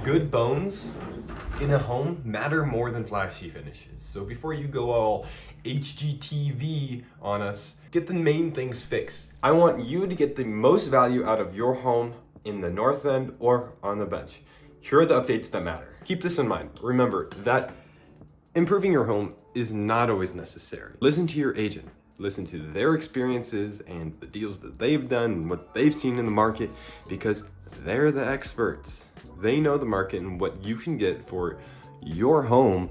Good bones in a home matter more than flashy finishes. So before you go all HGTV on us, get the main things fixed. I want you to get the most value out of your home in the north end or on the bench. Here are the updates that matter. Keep this in mind. Remember that improving your home is not always necessary. Listen to your agent. Listen to their experiences and the deals that they've done and what they've seen in the market, because they're the experts. They know the market and what you can get for your home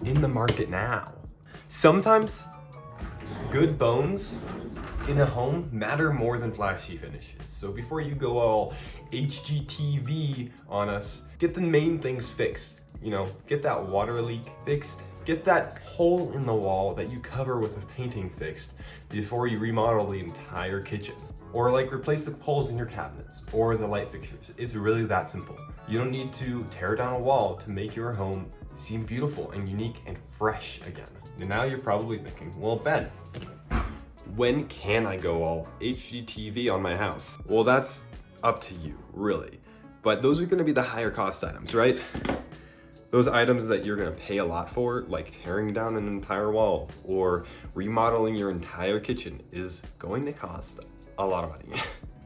in the market now. Sometimes good bones in a home matter more than flashy finishes. So before you go all HGTV on us, get the main things fixed. Get that water leak fixed. Get that hole in the wall that you cover with a painting fixed before you remodel the entire kitchen. Or replace the poles in your cabinets or the light fixtures. It's really that simple. You don't need to tear down a wall to make your home seem beautiful and unique and fresh again. And now you're probably thinking, well, Ben, when can I go all HGTV on my house? Well, that's up to you, really. But those are gonna be the higher cost items, right? Those items that you're gonna pay a lot for, like tearing down an entire wall or remodeling your entire kitchen, is going to cost a lot of money.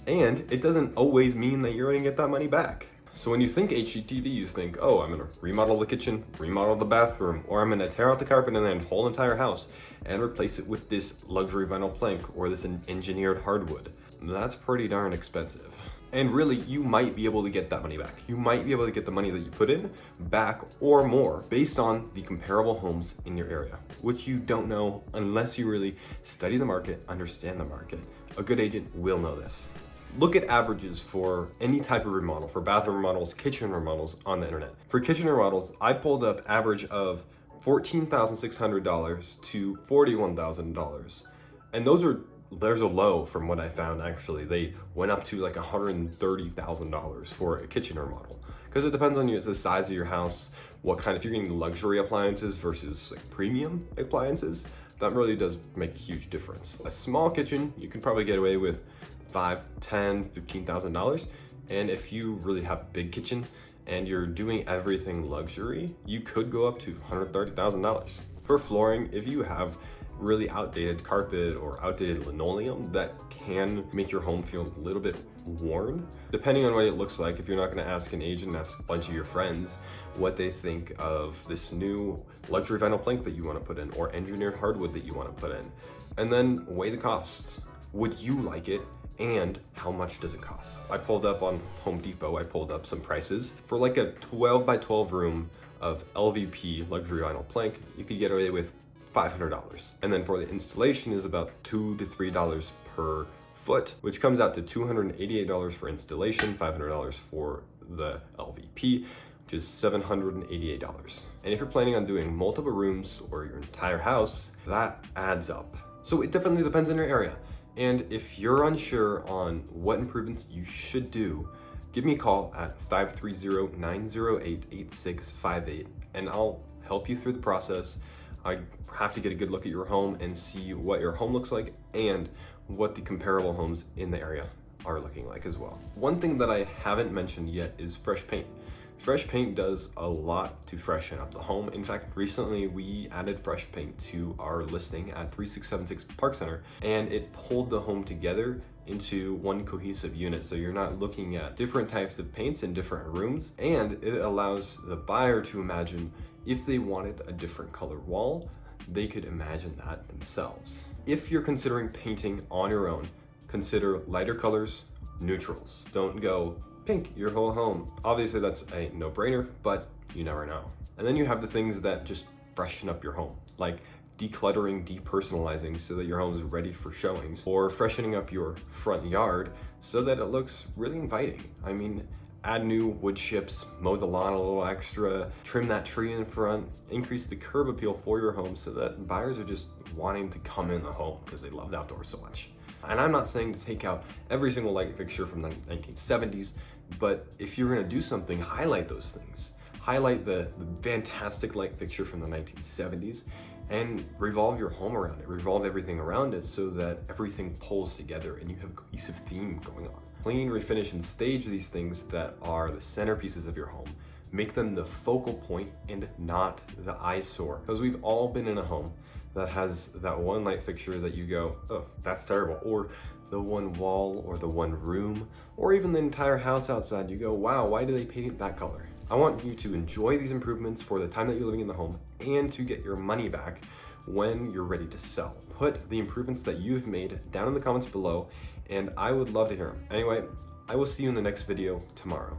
And it doesn't always mean that you're gonna get that money back. So when you think HGTV, you think, oh, I'm gonna remodel the kitchen, remodel the bathroom, or I'm gonna tear out the carpet and then the whole entire house and replace it with this luxury vinyl plank or this engineered hardwood. That's pretty darn expensive. And really, you might be able to get that money back. You might be able to get the money that you put in back or more based on the comparable homes in your area, which you don't know unless you really study the market, understand the market. A good agent will know this. Look at averages for any type of remodel, for bathroom remodels, kitchen remodels on the internet. For kitchen remodels, I pulled up average of $14,600 to $41,000. And there's a low from what I found. Actually, they went up to like $130,000 for a kitchen remodel, because it depends on the size of your house, if you're getting luxury appliances versus premium appliances. That really does make a huge difference. A small kitchen, you can probably get away with $5,000, $10,000, $15,000. And if you really have a big kitchen and you're doing everything luxury, you could go up to $130,000. For flooring, if you have really outdated carpet or outdated linoleum, that can make your home feel a little bit worn. Depending on what it looks like, if you're not going to ask an agent, ask a bunch of your friends what they think of this new luxury vinyl plank that you want to put in or engineered hardwood that you want to put in, and then weigh the costs. Would you like it? And how much does it cost? I pulled up on Home Depot, I pulled up some prices for like a 12 by 12 room of LVP luxury vinyl plank. You could get away with $500. And then for the installation is about $2 to $3 per foot, which comes out to $288 for installation, $500 for the LVP, which is $788. And if you're planning on doing multiple rooms or your entire house, that adds up. So it definitely depends on your area. And if you're unsure on what improvements you should do, give me a call at 530-908-8658 and I'll help you through the process. I have to get a good look at your home and see what your home looks like and what the comparable homes in the area are looking like as well. One thing that I haven't mentioned yet is fresh paint. Fresh paint does a lot to freshen up the home. In fact, recently we added fresh paint to our listing at 3676 Park Center, and it pulled the home together into one cohesive unit. So you're not looking at different types of paints in different rooms, and it allows the buyer to imagine if they wanted a different color wall, they could imagine that themselves. If you're considering painting on your own, consider lighter colors, neutrals. Don't go pink your whole home. Obviously that's a no-brainer, but you never know. And then you have the things that just freshen up your home, like decluttering, depersonalizing so that your home is ready for showings, or freshening up your front yard so that it looks really inviting. I mean, add new wood chips, mow the lawn a little extra, trim that tree in front, increase the curb appeal for your home so that buyers are just wanting to come in the home because they love the outdoors so much. And I'm not saying to take out every single light fixture from the 1970s, but if you're gonna do something, highlight those things. Highlight the fantastic light fixture from the 1970s and revolve your home around it, revolve everything around it so that everything pulls together and you have a cohesive theme going on. Clean, refinish, and stage these things that are the centerpieces of your home. Make them the focal point and not the eyesore. Because we've all been in a home that has that one light fixture that you go, oh, that's terrible. Or the one wall or the one room, or even the entire house outside, you go, wow, why do they paint it that color? I want you to enjoy these improvements for the time that you're living in the home and to get your money back when you're ready to sell. Put the improvements that you've made down in the comments below, and I would love to hear them. Anyway, I will see you in the next video tomorrow.